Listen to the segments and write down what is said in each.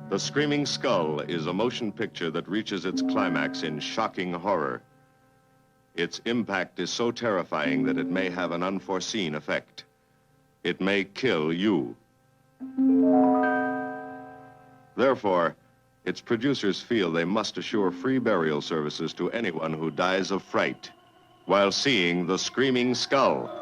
The Screaming Skull is a motion picture that reaches its climax in shocking horror. Its impact is so terrifying that it may have an unforeseen effect. It may kill you. Therefore, its producers feel they must assure free burial services to anyone who dies of fright while seeing The Screaming Skull.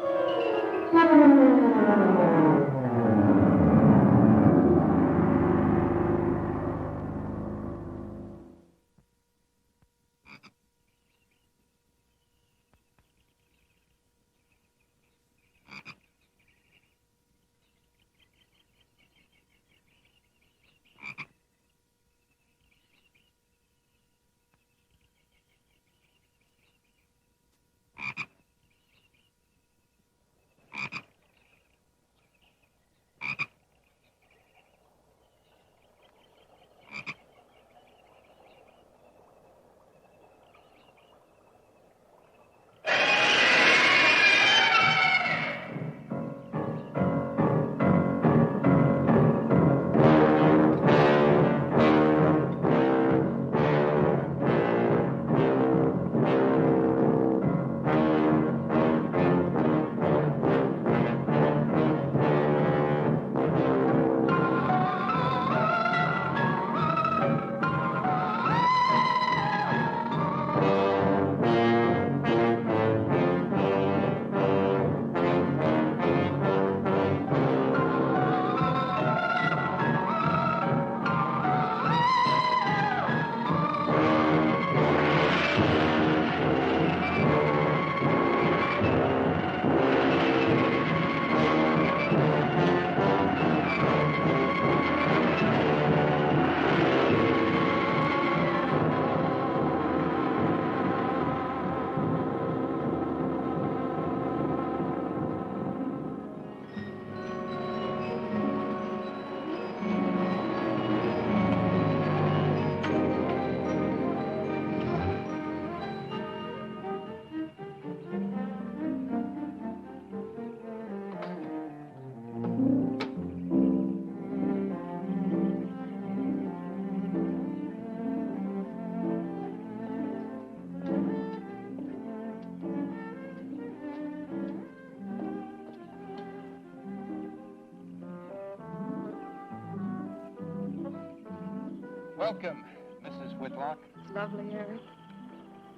Welcome, Mrs. Whitlock. Lovely, Eric.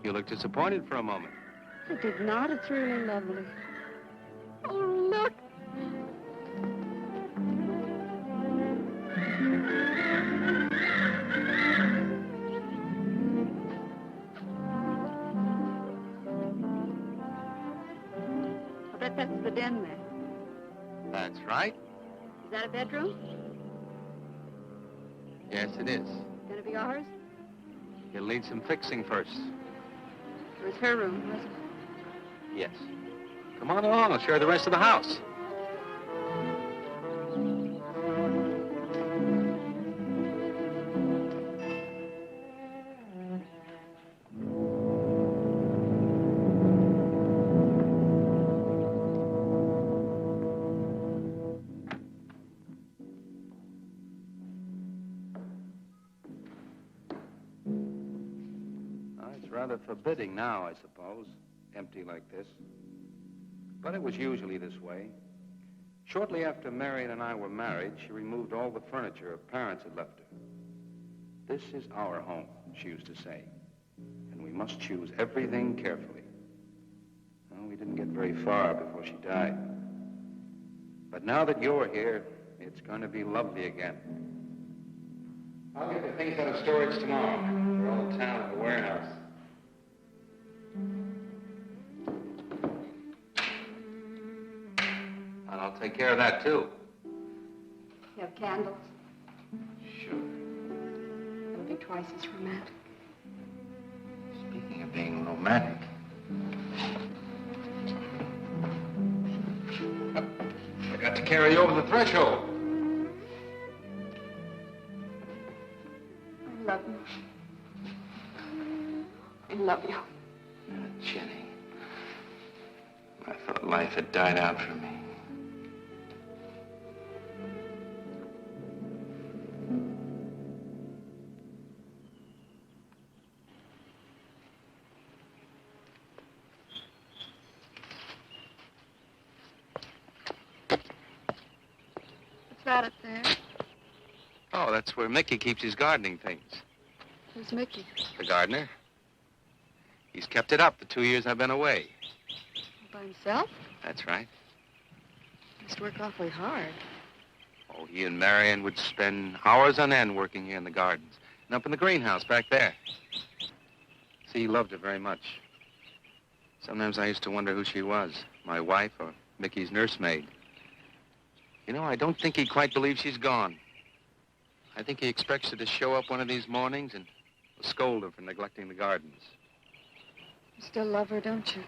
You look disappointed for a moment. I did not. It's really lovely. Oh, look. I bet that's the den there. That's right. Is that a bedroom? Yes, it is. Gonna be ours? You'll need some fixing first. It was her room, wasn't it? Yes. Come on along. I'll show you the rest of the house. Rather forbidding now, I suppose, empty like this. But it was usually this way. Shortly after Marion and I were married, she removed all the furniture her parents had left her. This is our home, she used to say, and we must choose everything carefully. Well, we didn't get very far before she died. But now that you're here, it's going to be lovely again. I'll get the things out of storage tomorrow. They're all in town at the warehouse. And I'll take care of that, too. You have candles? Sure. It'll be twice as romantic. Speaking of being romantic. I got to carry you over the threshold. I love you. love you. Jenny, I thought life had died out for me. What's that up there? Oh, that's where Mickey keeps his gardening things. Who's Mickey? The gardener. He's kept it up the 2 years I've been away. By himself? That's right. Must work awfully hard. Oh, he and Marion would spend hours on end working here in the gardens and up in the greenhouse back there. See, he loved her very much. Sometimes I used to wonder who she was, my wife or Mickey's nursemaid. You know, I don't think he quite believes she's gone. I think he expects her to show up one of these mornings and scold her for neglecting the gardens. You still love her, don't you?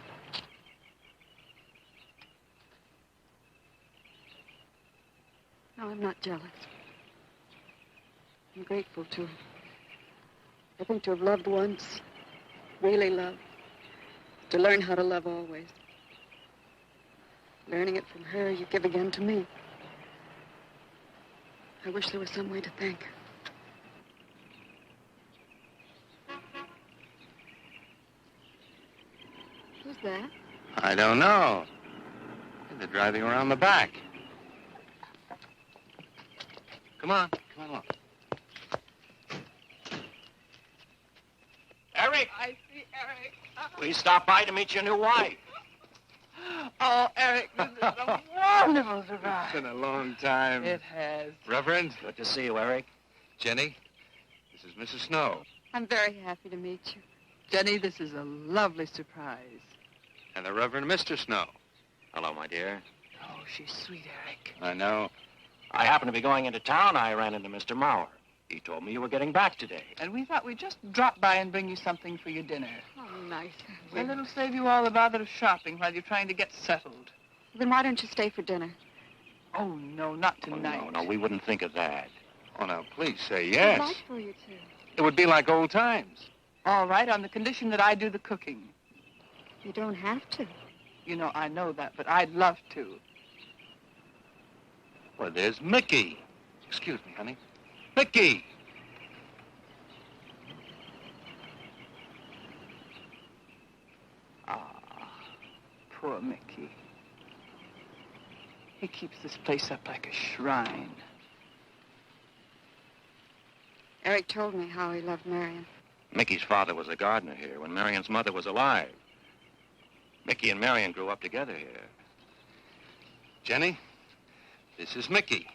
No, I'm not jealous. I'm grateful to her. I think to have loved once, really loved, to learn how to love always. Learning it from her, you give again to me. I wish there was some way to thank her. Who's that? I don't know. They're driving around the back. Come on along. Eric, I see Eric. we stopped by to meet your new wife. Oh, Eric, this is a wonderful surprise. It's been a long time. It has. Reverend, Good to see you, Eric. Jenny, this is Mrs. Snow. I'm very happy to meet you. Jenny, this is a lovely surprise. And the Reverend Mr. Snow. Hello, my dear. Oh, she's sweet, Eric. I know. I happened to be going into town. I ran into Mr. Mauer. He told me you were getting back today. And we thought we'd just drop by and bring you something for your dinner. Oh, nice. And it'll save you all the bother of shopping while you're trying to get settled. Then why don't you stay for dinner? Oh, no, not Oh, tonight. no, we wouldn't think of that. Oh, now, please say I'd yes. like for you to. It would be like old times. All right, on the condition that I do the cooking. You don't have to. You know, I know that, but I'd love to. Well, there's Mickey. Excuse me, honey. Mickey! Poor Mickey. He keeps this place up like a shrine. Eric told me how he loved Marion. Mickey's father was a gardener here when Marion's mother was alive. Mickey and Marion grew up together here. Jenny, this is Mickey.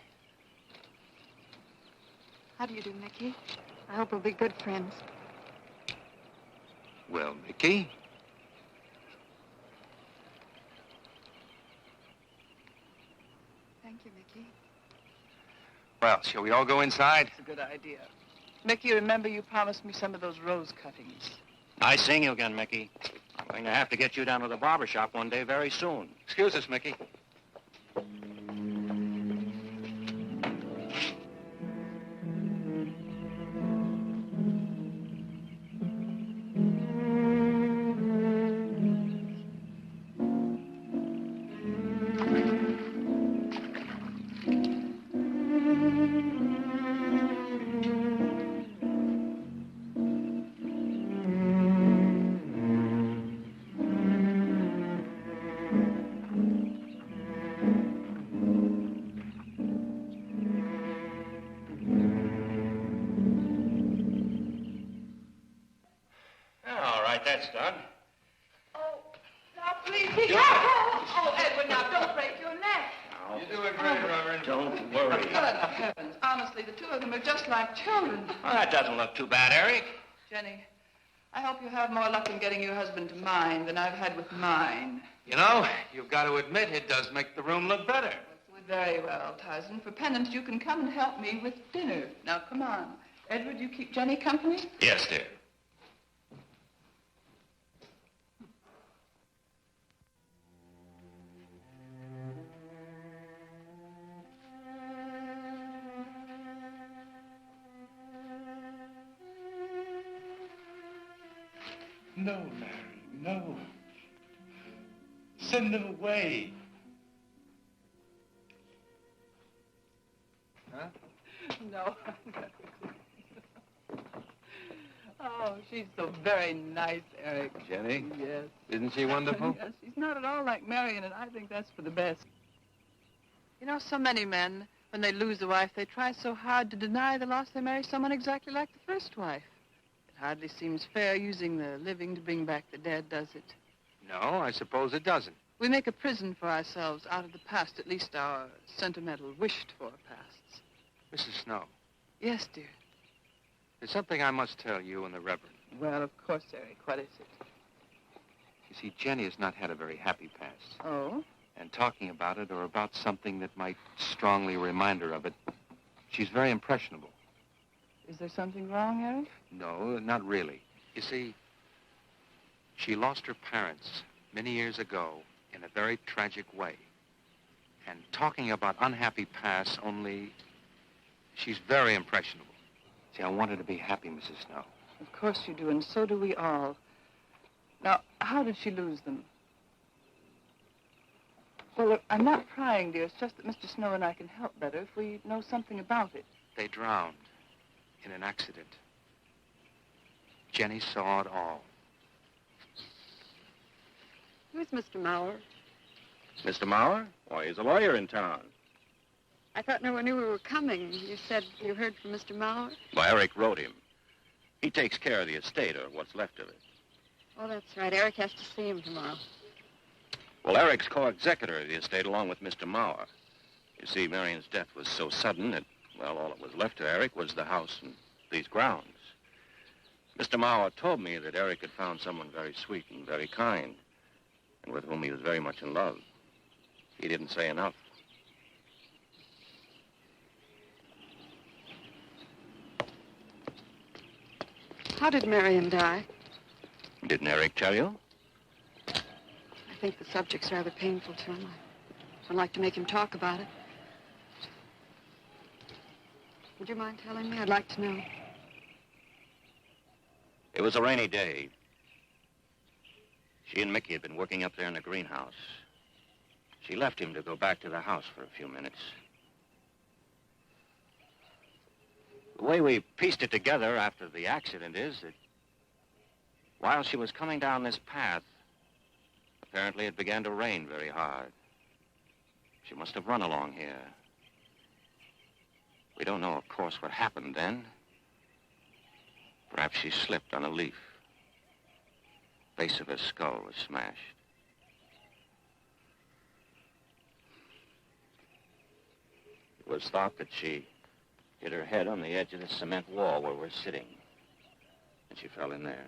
How do you do, Mickey? I hope we'll be good friends. Well, Mickey, Thank you, Mickey. well, shall we all go inside? It's a good idea. Mickey, remember you promised me some of those rose cuttings. Nice seeing you again, Mickey. I'm going to have to get you down to the barber shop one day very soon. Excuse us, Mickey. All right, that's done. Oh, now please be careful. Oh, Edward, now don't break your neck. Now, You're doing great, Reverend. don't worry. Good heavens. Honestly, the two of them are just like children. Well, that doesn't look too bad, Eric. Jenny, I hope you have more luck in getting your husband to mine than I've had with mine. You know, you've got to admit it does make the room look better. Very well, Tyson. For penance, you can come and help me with dinner. Now, come on. Edward, you keep Jenny company? Yes, dear. No, Mary, no. Send them away. Huh? No. Oh, she's so very nice, Eric. Jenny? Yes. Isn't she wonderful? Yes, she's not at all like Marion, and I think that's for the best. You know, so many men, when they lose a wife, they try so hard to deny the loss they marry someone exactly like the first wife. It hardly seems fair using the living to bring back the dead, does it? No, I suppose it doesn't. We make a prison for ourselves out of the past, at least our sentimental, wished-for pasts. Mrs. Snow, Yes, dear. there's something I must tell you and the Reverend. Well, of course, Eric. What is it? You see, Jenny has not had a very happy past. Oh? And talking about it or about something that might strongly remind her of it, she's very impressionable. Is there something wrong, Eric? No, not really. You see, she lost her parents many years ago in a very tragic way. And talking about unhappy pasts only, she's very impressionable. See, I want her to be happy, Mrs. Snow. Of course you do, and so do we all. Now, how did she lose them? Well, look, I'm not prying, dear. It's just that Mr. Snow and I can help better if we know something about it. They drowned in an accident. Jenny saw it all. Who's Mr. Mauer? Mr. Mauer? Why, he's a lawyer in town. I thought no one knew we were coming. You said you heard from Mr. Mauer? Well, Eric wrote him. He takes care of the estate, or what's left of it. Oh, that's right. Eric has to see him tomorrow. Well, Eric's co-executor of the estate along with Mr. Mauer. You see, Marion's death was so sudden that, well, all that was left to Eric was the house and these grounds. Mr. Mauer told me that Eric had found someone very sweet and very kind, and with whom he was very much in love. He didn't say enough. How did Marion die? Didn't Eric tell you? I think the subject's rather painful to him. I don't like to make him talk about it. Would you mind telling me? I'd like to know. It was a rainy day. She and Mickey had been working up there in the greenhouse. She left him to go back to the house for a few minutes. The way we pieced it together after the accident is that while she was coming down this path, apparently it began to rain very hard. She must have run along here. We don't know, of course, what happened then. Perhaps she slipped on a leaf. Base of her skull was smashed. It was thought that she hit her head on the edge of the cement wall where we're sitting. And she fell in there.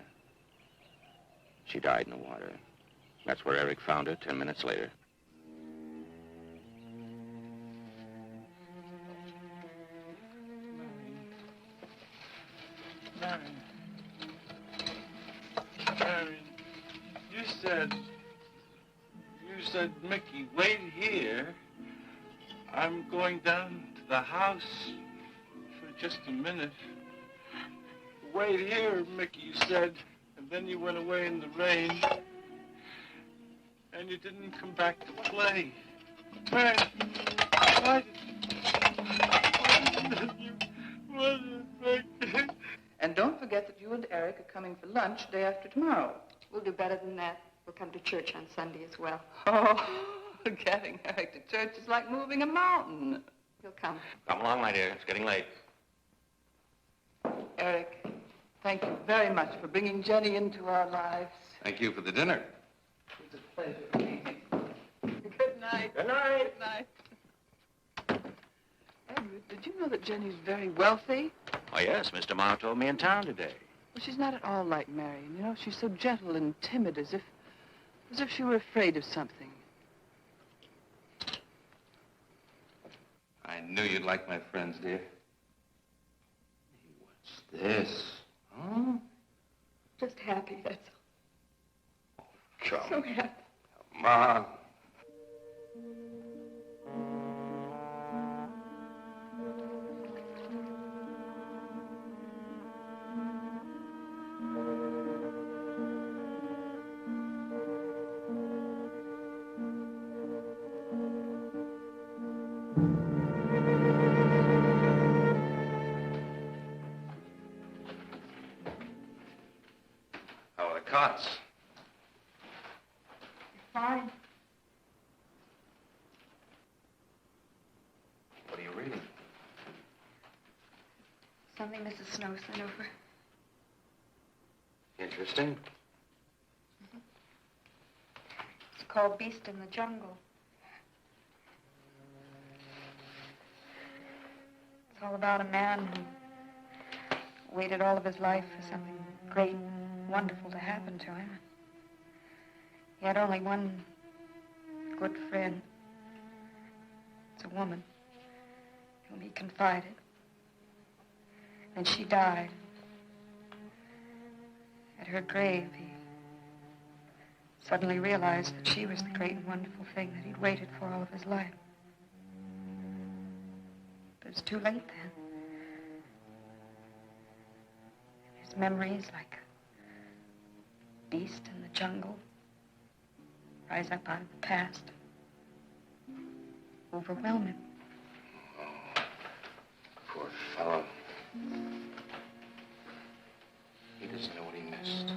She died in the water. That's where Eric found her 10 minutes later. Marion, you said, Mickey, wait here. I'm going down to the house for just a minute. Wait here, Mickey, you said, and then you went away in the rain, and you didn't come back to play. Marion, why did you... And don't forget that you and Eric are coming for lunch day after tomorrow. We'll do better than that. We'll come to church on Sunday as well. Oh, getting Eric to church is like moving a mountain. He'll come. Come along, my dear. It's getting late. Eric, thank you very much for bringing Jenny into our lives. Thank you for the dinner. It was a pleasure. Good night. Good night. Good night. Edward, did you know that Jenny's very wealthy? Oh, yes. Mr. Mauer told me in town today. Well, she's not at all like Marion. You know, she's so gentle and timid, as if she were afraid of something. I knew you'd like my friends, dear. What's this? Huh? Just happy, that's all. Come So happy. on. nuts. Fine. What are you reading? Something Mrs. Snow sent over. Interesting. It's called Beast in the Jungle. It's all about a man who waited all of his life for something great, wonderful to happen to him. He had only one good friend. It's a woman whom he confided. And she died. At her grave, he suddenly realized that she was the great and wonderful thing that he'd waited for all of his life. But it's too late then. His memories, like a beast in the jungle, rise up out of the past, overwhelm him. Oh, poor fellow. He doesn't know what he missed.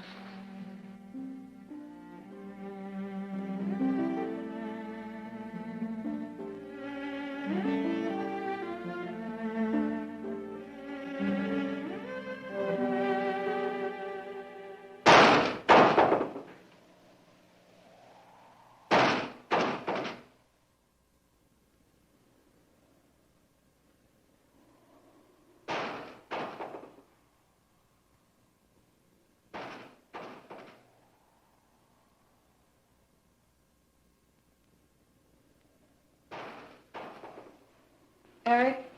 Eric?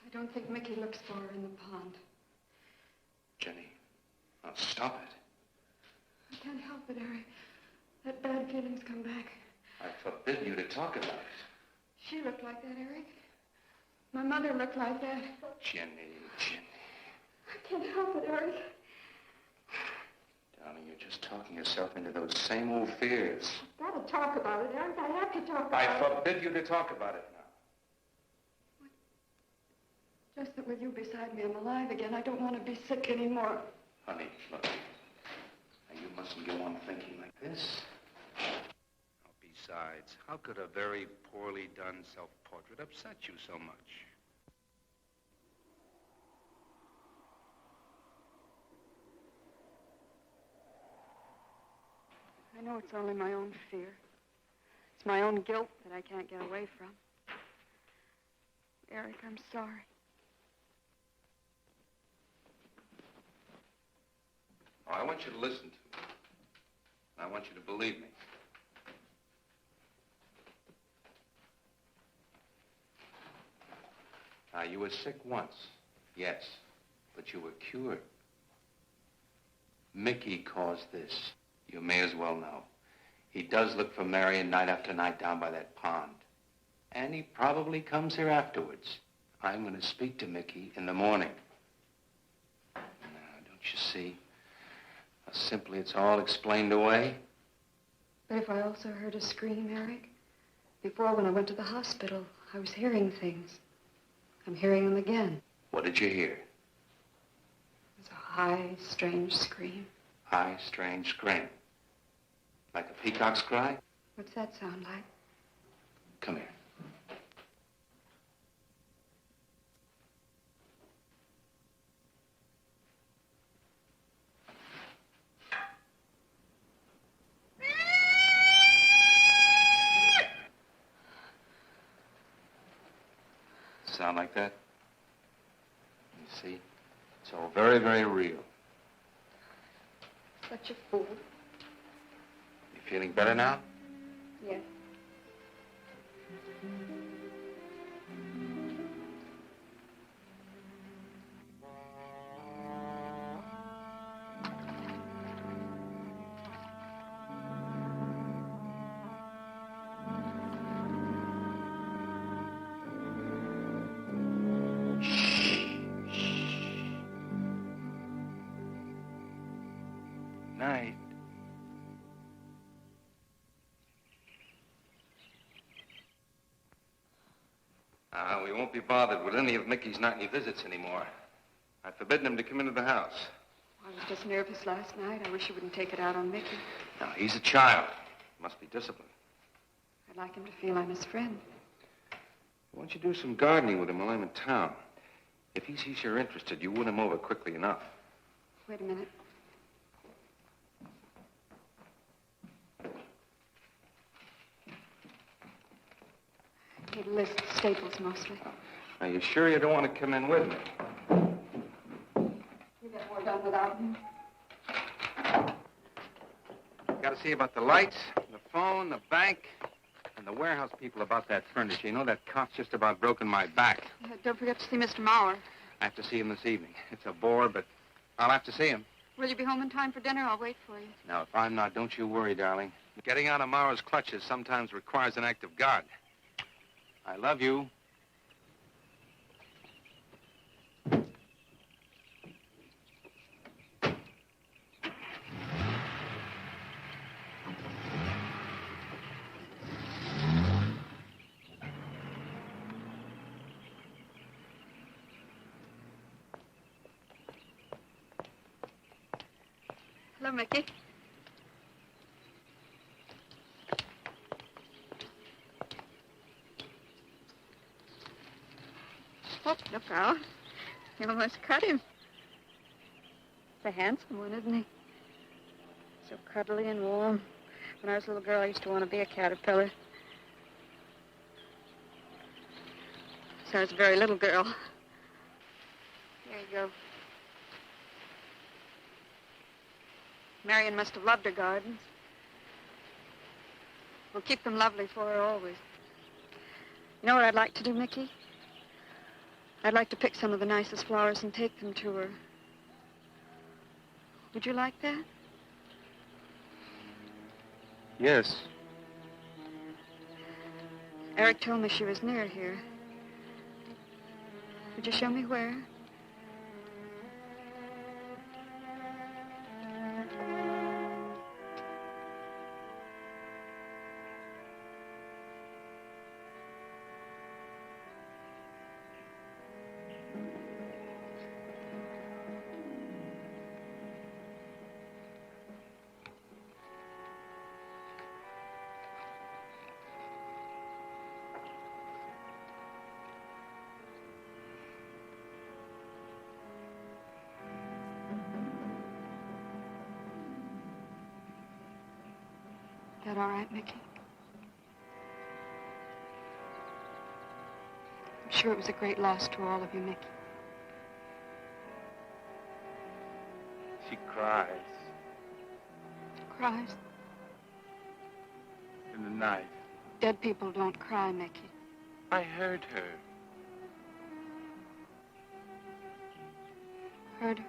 I don't think Mickey looks for her in the pond. Jenny, now stop it. I can't help it, Eric. That bad feeling's come back. I forbid you to talk about it. She looked like that, Eric. My mother looked like that. Jenny. I can't help it, Eric. Darling, you're just talking yourself into those same old fears. I've got to talk about it, Eric. I have to talk about I it. forbid you to talk about it now. Just that with you beside me, I'm alive again. I don't want to be sick anymore. Honey, look. Now, you mustn't go on thinking like this. Besides, how could a very poorly done self-portrait upset you so much? I know it's only my own fear. It's my own guilt that I can't get away from. Eric, I'm sorry. Oh, I want you to listen to me. I want you to believe me. Now, you were sick once, yes, but you were cured. Mickey caused this. You may as well know. He does look for Marion night after night down by that pond. And he probably comes here afterwards. I'm going to speak to Mickey in the morning. Now, don't you see how simply it's all explained away? But if I also heard a scream, Eric, before when I went to the hospital, I was hearing things. I'm hearing them again. What did you hear? It was a high, strange scream. High, strange scream. Like a peacock's cry? What's that sound like? Come here. Sound like that? You see? It's all very, very real. Such a fool. You feeling better now? Yes. Night. We won't be bothered with any of Mickey's nightly visits anymore. I've forbidden him to come into the house. I was just nervous last night. I wish you wouldn't take it out on Mickey. No, he's a child. Must be disciplined. I'd like him to feel I'm his friend. Why don't you do some gardening with him while I'm in town? If he sees you're interested, you win him over quickly enough. Wait a minute. He lists staples mostly. Are you sure you don't want to come in with me? You get more done without him. Got to see about the lights, the phone, the bank, and the warehouse people about that furniture. You know, that cop's just about broken my back. Don't forget to see Mr. Mauer. I have to see him this evening. It's a bore, but I'll have to see him. Will you be home in time for dinner? I'll wait for you. Now, if I'm not, don't you worry, darling. Getting out of Mauer's clutches sometimes requires an act of God. I love you. Hello, Mickey. Oh, look out. You almost cut him. He's a handsome one, isn't he? So cuddly and warm. When I was a little girl, I used to want to be a caterpillar. So I was a very little girl. Here you go. Marion must have loved her gardens. We'll keep them lovely for her always. You know what I'd like to do, Mickey? I'd like to pick some of the nicest flowers and take them to her. Would you like that? Yes. Eric told me she was near here. Would you show me where? That all right, Mickey? I'm sure it was a great loss to all of you, Mickey. She cries. Cries? in the night. Dead people don't cry, Mickey. I heard her. Heard her?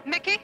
Mickey?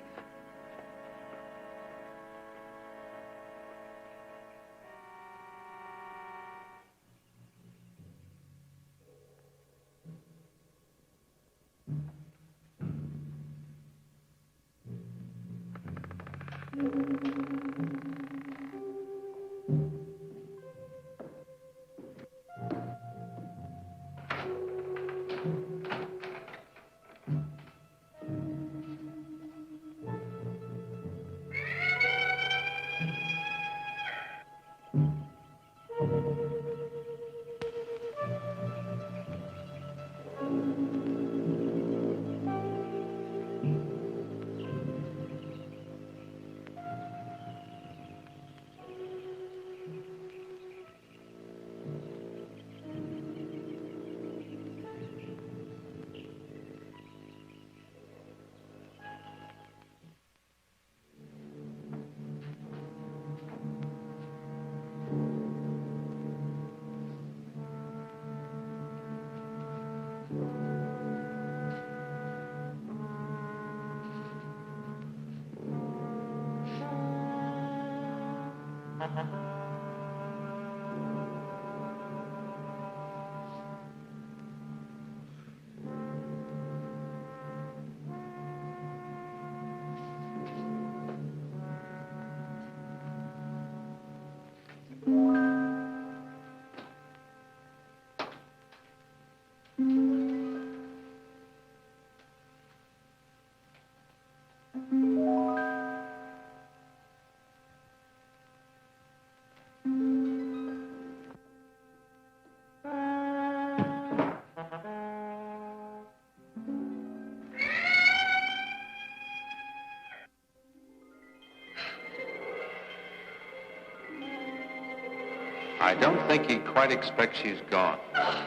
I don't think he quite expects she's gone.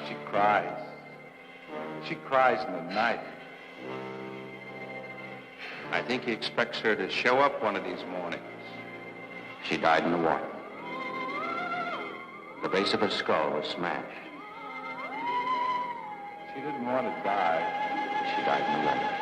She cries. She cries in the night. I think he expects her to show up one of these mornings. She died in the water. The base of her skull was smashed. She didn't want to die. She died in the water.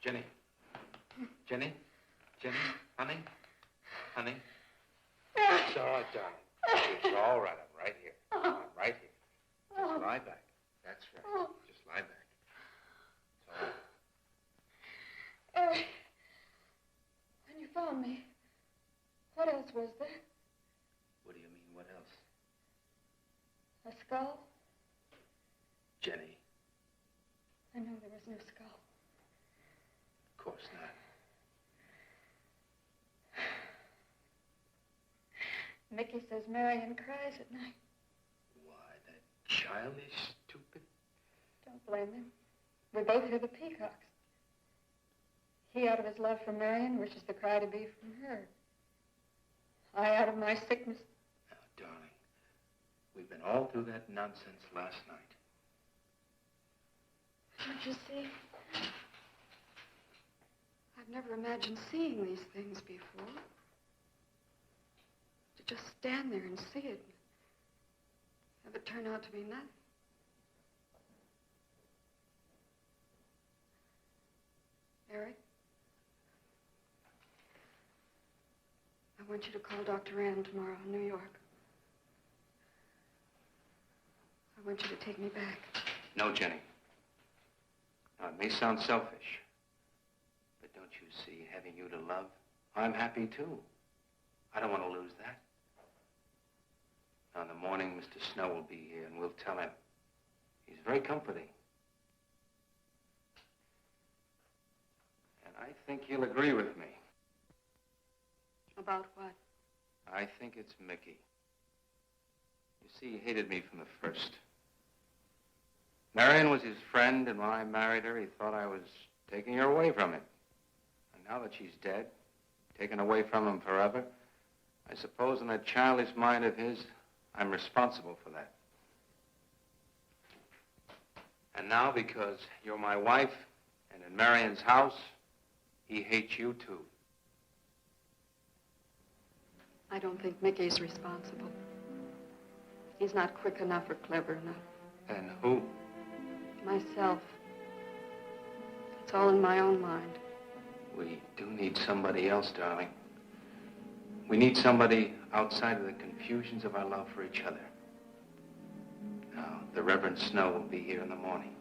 Jenny. Jenny? Jenny? Honey? Honey? It's all right, darling. It's all right. I'm right here. I'm right here. Just lie back. That's right. Just lie back. It's all right. Eric, when you found me, what else was there? What do you mean, what else? A skull? Jenny. I know there was no skull. Of course not. Mickey says Marion cries at night. Why, that childish, stupid... Don't blame him. We both hear the peacocks. He, out of his love for Marion, wishes the cry to be from her. I, out of my sickness... Now, darling, we've been all through that nonsense last night. Don't you see? I've never imagined seeing these things before. To just stand there and see it. Have it turn out to be nothing. Eric? I want you to call Dr. Ann tomorrow in New York. I want you to take me back. No, Jenny. Now, it may sound selfish, but don't you see, having you to love, I'm happy too. I don't want to lose that. Now, in the morning, Mr. Snow will be here, and we'll tell him. He's very comforting. And I think he'll agree with me. About what? I think it's Mickey. You see, he hated me from the first. Marion was his friend, and when I married her, he thought I was taking her away from him. And now that she's dead, taken away from him forever, I suppose in that childish mind of his, I'm responsible for that. And now, because you're my wife, and in Marion's house, he hates you too. I don't think Mickey's responsible. He's not quick enough or clever enough. And who? Myself. It's all in my own mind. We do need somebody else, darling. We need somebody outside of the confusions of our love for each other. Now, the Reverend Snow will be here in the morning.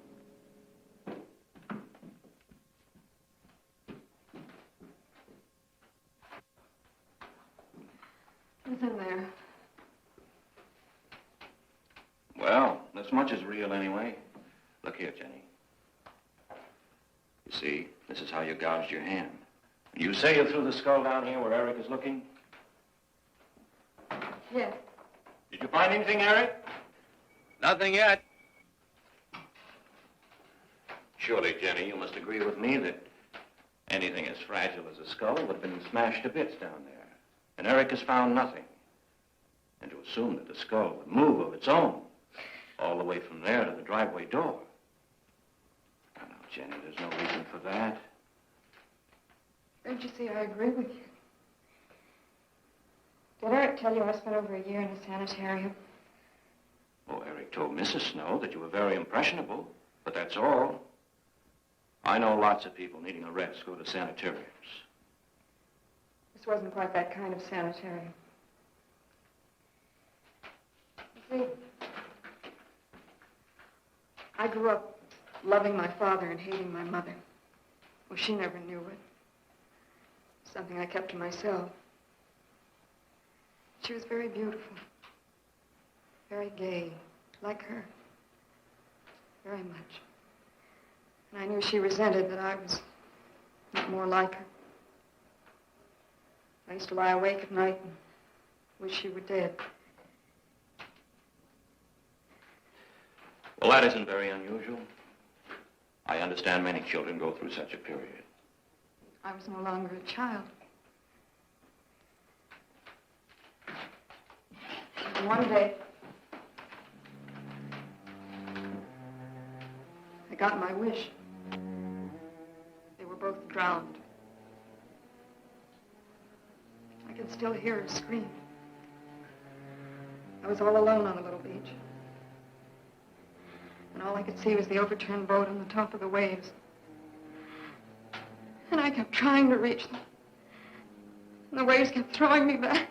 Who's in there? Well, this much is real anyway. Look here, Jenny. You see, this is how you gouged your hand. You say you threw the skull down here where Eric is looking? Yes. Did you find anything, Eric? Nothing yet. Surely, Jenny, you must agree with me that anything as fragile as a skull would have been smashed to bits down there. And Eric has found nothing. And to assume that the skull would move of its own all the way from there to the driveway door. Now, Jenny, there's no reason for that. Don't you see, I agree with you. Did Eric tell you I spent over a year in a sanitarium? Oh, Eric told Mrs. Snow that you were very impressionable, but that's all. I know lots of people needing a rest go to sanitariums. This wasn't quite that kind of sanitarium. You see, I grew up loving my father and hating my mother. Well, she never knew it. Something I kept to myself. She was very beautiful. Very gay, like her. Very much. And I knew she resented that I was not more like her. I used to lie awake at night and wish she were dead. Well, that isn't very unusual. I understand many children go through such a period. I was no longer a child. And one day, I got my wish. They were both drowned. I can still hear her scream. I was all alone on a little beach. And all I could see was the overturned boat on the top of the waves. And I kept trying to reach them. And the waves kept throwing me back.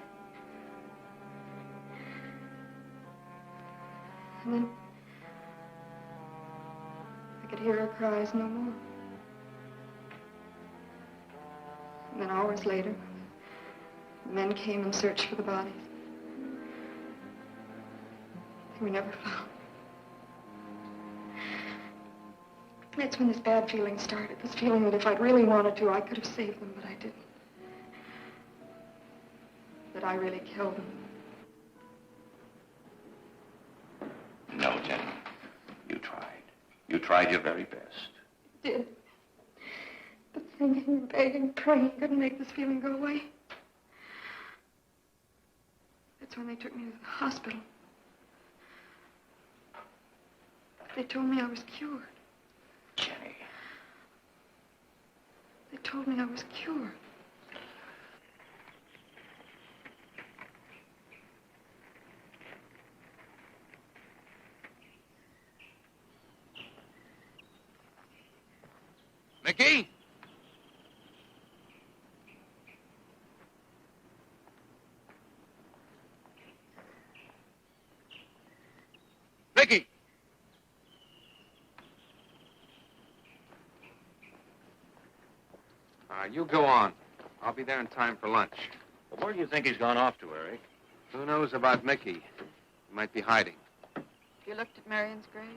And then I could hear her cries no more. And then hours later, the men came and searched for the bodies. They were never found. That's when this bad feeling started. This feeling that if I'd really wanted to, I could have saved them, but I didn't. That I really killed them. No, Jenny. You tried. You tried your very best. I did. But thinking, begging, praying couldn't make this feeling go away. That's when they took me to the hospital. They told me I was cured. Jenny. They told me I was cured. Mickey? Mickey! You go on. I'll be there in time for lunch. Well, where do you think he's gone off to, Eric? Who knows about Mickey? He might be hiding. You looked at Marion's grave?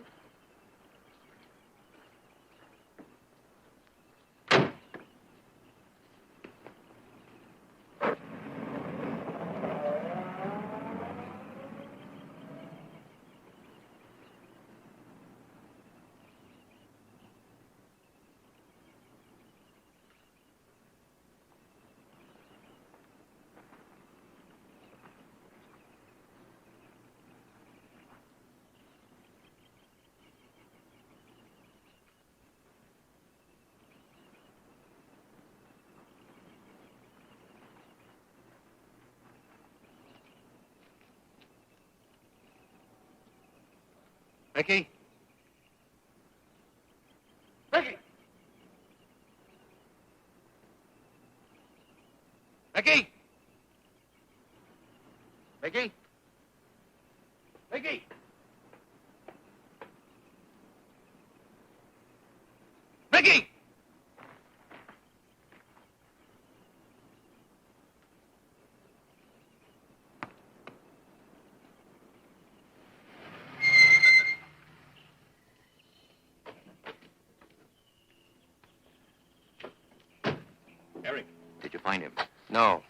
Mickey? Mickey! Mickey? Mickey? Mickey? Mickey! Eric, did you find him? No.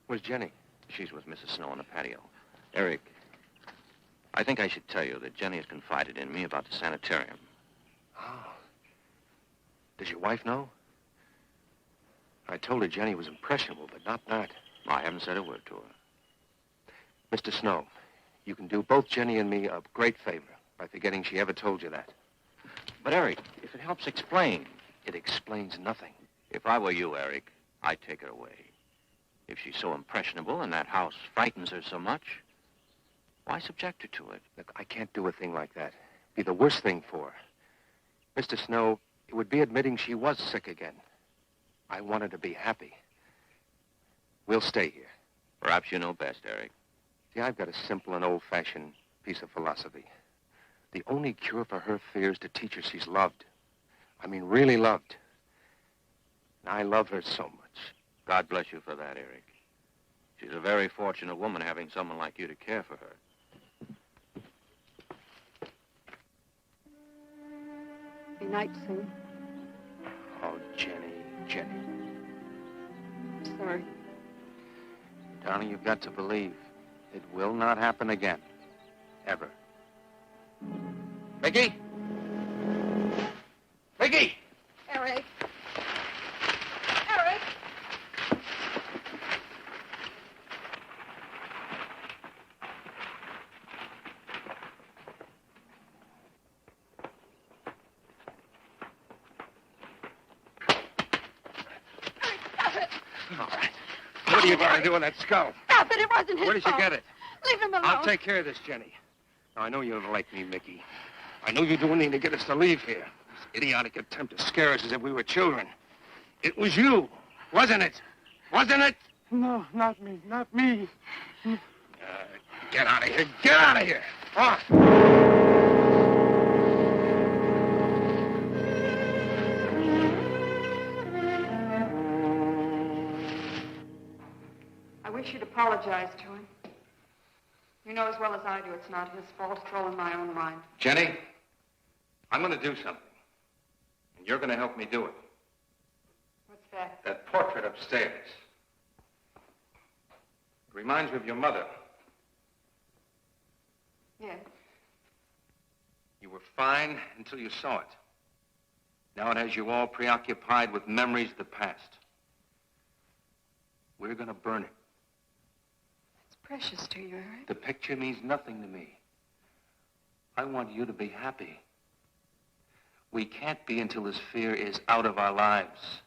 Where's Jenny? She's with Mrs. Snow on the patio. Eric, I think I should tell you that Jenny has confided in me about the sanitarium. Oh. Does your wife know? I told her Jenny was impressionable, but not that. I haven't said a word to her. Mr. Snow, you can do both Jenny and me a great favor by forgetting she ever told you that. But, Eric, if it helps explain. It explains nothing. If I were you, Eric, I'd take her away. If she's so impressionable and that house frightens her so much, why subject her to it? Look, I can't do a thing like that. It'd be the worst thing for her. Mr. Snow, it would be admitting she was sick again. I want her to be happy. We'll stay here. Perhaps you know best, Eric. See, I've got a simple and old-fashioned piece of philosophy. The only cure for her fear is to teach her she's loved. I mean, really loved. And I love her so much. God bless you for that, Eric. She's a very fortunate woman having someone like you to care for her. Be night soon. Oh, Jenny, Jenny. I'm sorry. Darling, you've got to believe it will not happen again. Ever. Mickey? Mickey! Eric. Eric! Stop it! All right. What are you going to do with that skull? Stop it! It wasn't his Where did you fault. get it? Leave him alone. I'll take care of this, Jenny. Now, I know you don't like me, Mickey. I know you're doing anything to get us to leave here. This idiotic attempt to scare us as if we were children. It was you, wasn't it? Wasn't it? No, not me, not me. Get out of here. Get out of here. On. I wish you'd apologize to him. You know as well as I do it's not his fault. It's all in my own mind. Jenny, I'm going to do something. And you're going to help me do it. What's that? That portrait upstairs. It reminds me of your mother. Yes. You were fine until you saw it. Now it has you all preoccupied with memories of the past. We're going to burn it. It's precious to you, Eric. The picture means nothing to me. I want you to be happy. We can't be until this fear is out of our lives.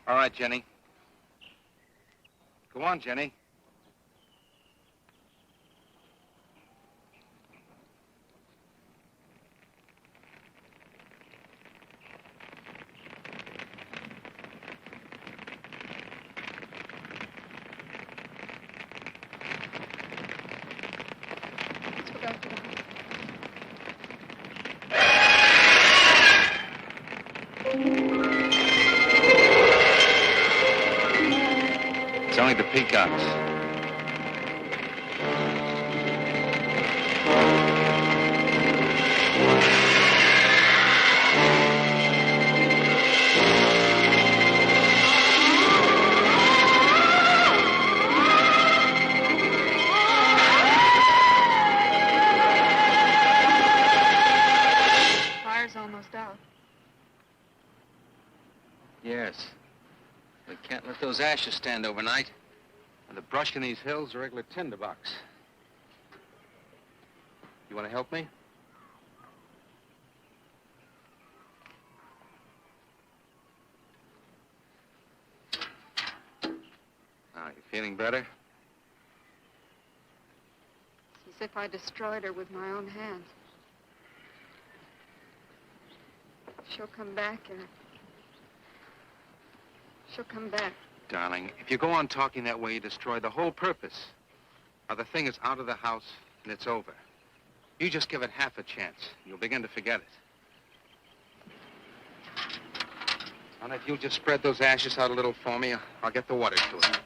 All right, Jenny. Go on, Jenny. Let's go back to the house. It's only the peacocks. Fire's almost out. Yes. We can't let those ashes stand overnight. And the brush in these hills are a regular tinderbox. You want to help me? Now, you feeling better? It's as if I destroyed her with my own hands. She'll come back, Eric. She'll come back. Darling, if you go on talking that way, you destroy the whole purpose. Now, the thing is out of the house, and it's over. You just give it half a chance. You'll begin to forget it. And if you'll just spread those ashes out a little for me, I'll get the water to it.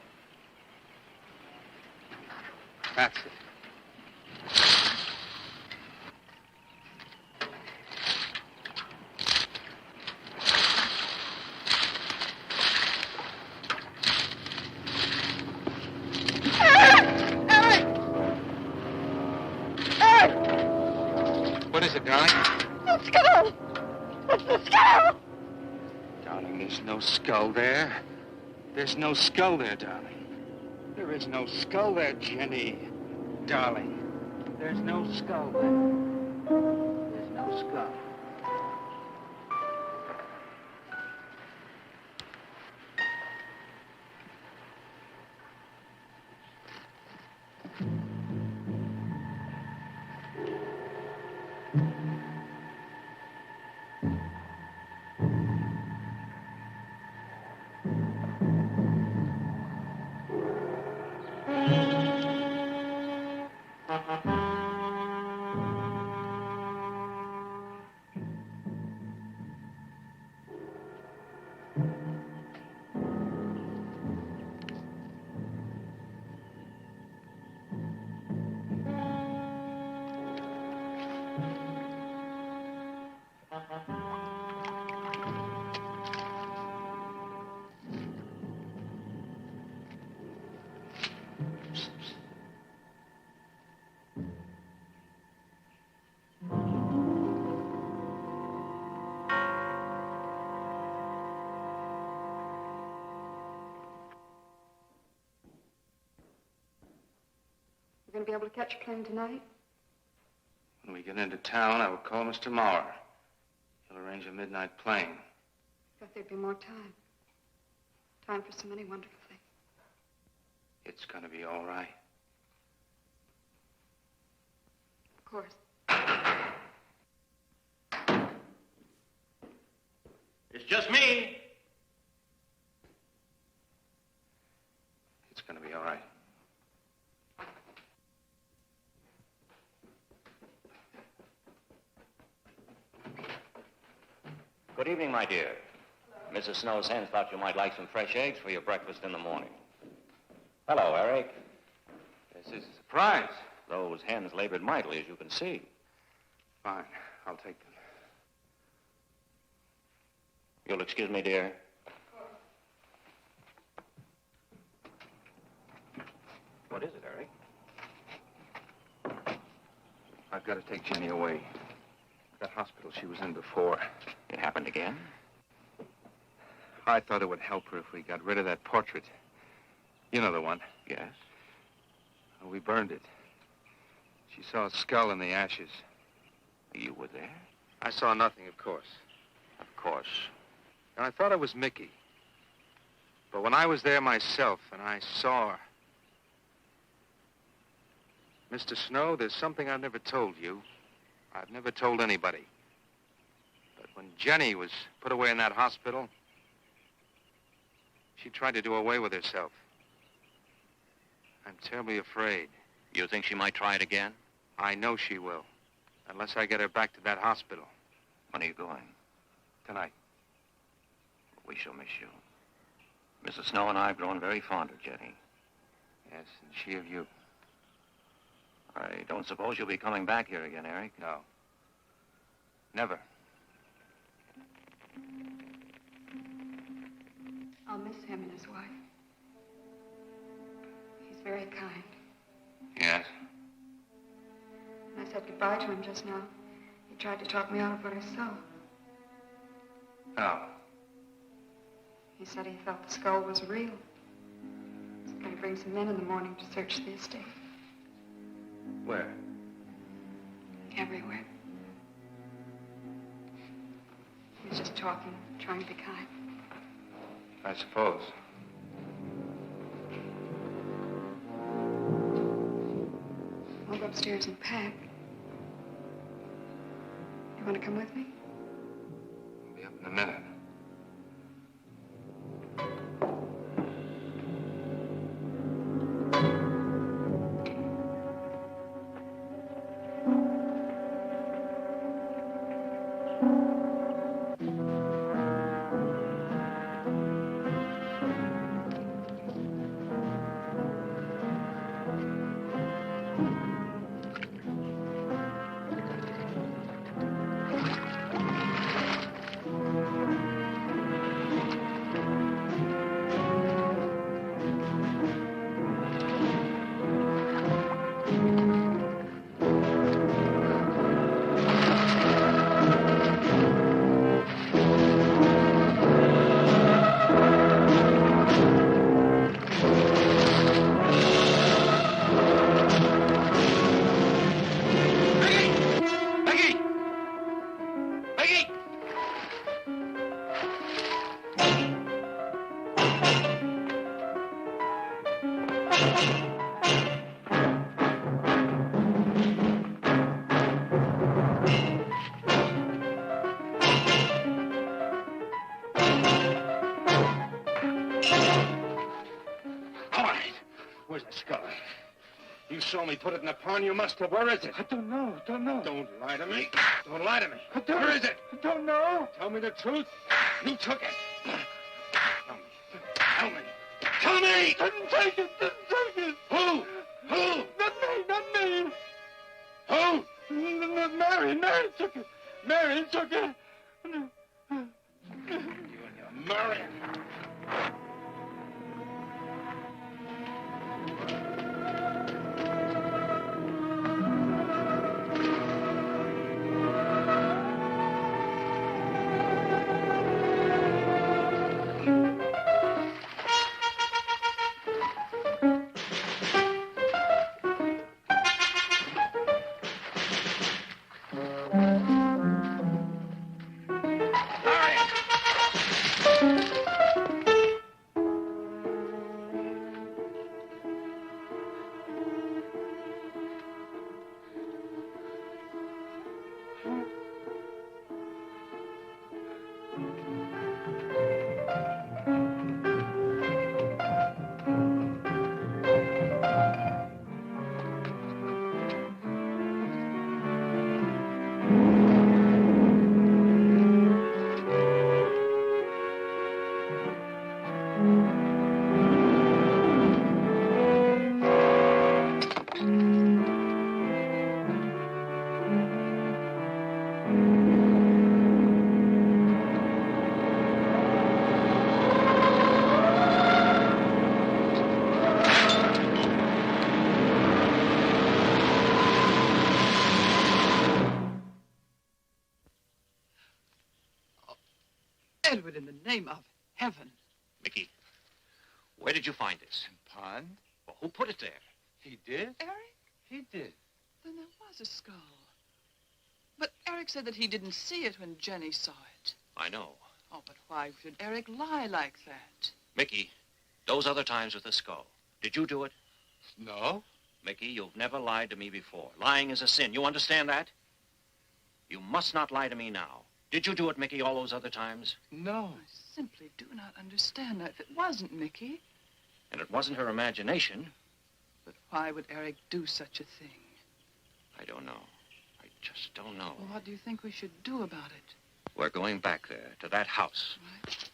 That's it. What is it, darling? The skull! It's the skull! Darling, there's no skull there. There's no skull there, darling. There is no skull there, Jenny. Darling, there's no skull there. There's no skull. Going to be able to catch a plane tonight? When we get into town, I will call Mr. Maurer. He'll arrange a midnight plane. Thought there'd be more time. Time for so many wonderful things. It's gonna be all right. Of course. It's just me. It's gonna be all right. Good evening, my dear. Mrs. Snow's hens thought you might like some fresh eggs for your breakfast in the morning. Hello, Eric. This is a surprise. Those hens labored mightily, as you can see. Fine. I'll take them. You'll excuse me, dear. What is it, Eric? I've got to take Jenny away. That hospital she was in before. It happened again? I thought it would help her if we got rid of that portrait. You know the one. Yes. Well, we burned it. She saw a skull in the ashes. You were there? I saw nothing, of course. Of course. And I thought it was Mickey. But when I was there myself and I saw her... Mr. Snow, there's something I've never told you. I've never told anybody. But when Jenny was put away in that hospital, she tried to do away with herself. I'm terribly afraid. You think she might try it again? I know she will. Unless I get her back to that hospital. When are you going? Tonight. We shall miss you. Mrs. Snow and I have grown very fond of Jenny. Yes, and she of you. I don't suppose you'll be coming back here again, Eric? No. Never. I'll miss him and his wife. He's very kind. Yes? When I said goodbye to him just now, he tried to talk me out of what I saw. No. He said he felt the skull was real. He's going to bring some men in the morning to search the estate. Where? Everywhere. He was just talking, trying to be kind. I suppose. I'll go upstairs and pack. You want to come with me? I'll be up in a minute. You saw me put it in the pond. You must have. Where is it? I don't know. Don't lie to me. Don't lie to me. Where is it? I don't know. Tell me the truth. You took it. Tell me. Tell me. Didn't take it. Who? Not me. Who? Marion took it. Marion took it. You and your Marion. Edward, in the name of heaven. Mickey, where did you find this? Pond? Well, who put it there? He did? Eric? He did. Then there was a skull. But Eric said that he didn't see it when Jenny saw it. I know. Oh, but why should Eric lie like that? Mickey, those other times with the skull, did you do it? No. Mickey, you've never lied to me before. Lying is a sin. You understand that? You must not lie to me now. Did you do it, Mickey, all those other times? No. I simply do not understand that. If it wasn't Mickey. And it wasn't her imagination. But why would Eric do such a thing? I don't know. I just don't know. Well, what do you think we should do about it? We're going back there, to that house. Right.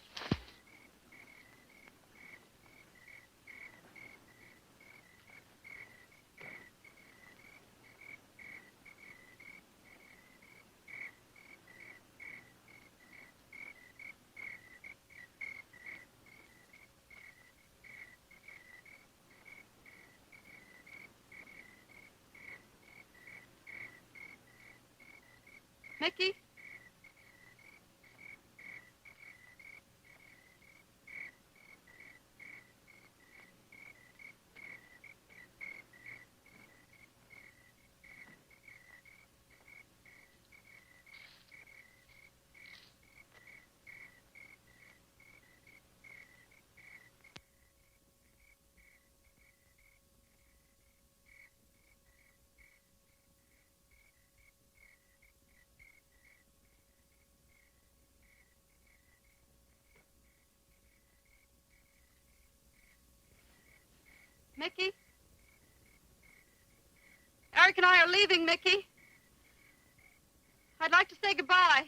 Mickey? Mickey? Eric and I are leaving, Mickey. I'd like to say goodbye.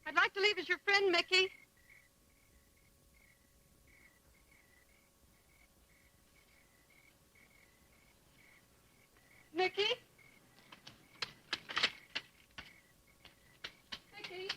I'd like to leave as your friend, Mickey. Mickey? Mickey?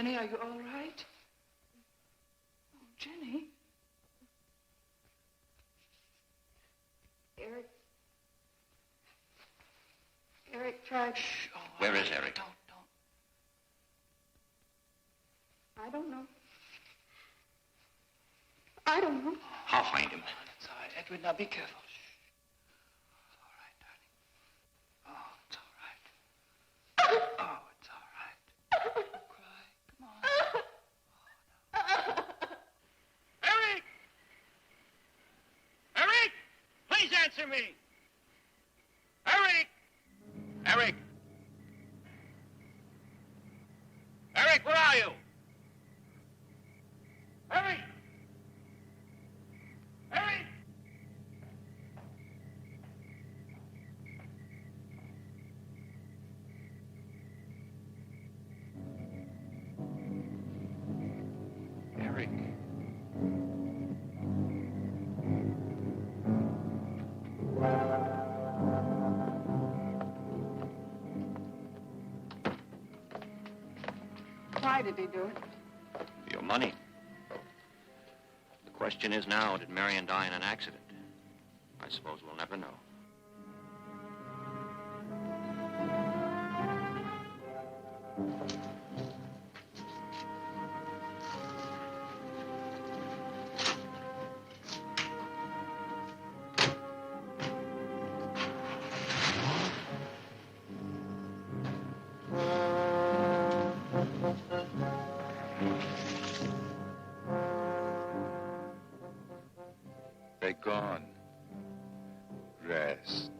Jenny, are you all right? Oh, Jenny. Eric tried... Shh. Oh, Where is Eric? Don't. I don't know. I don't know. I'll find him. It's all right. Edward, now be careful. Shh. It's all right, darling. Oh, it's all right. Oh, it's all right. Don't cry. Come on. Eric! Eric! Please answer me! Eric! Eric! Eric, where are you? Eric! Eric! Eric. Why did he do it? Your money. The question is now, did Marion die in an accident? I suppose we'll never know. They're gone. Rest.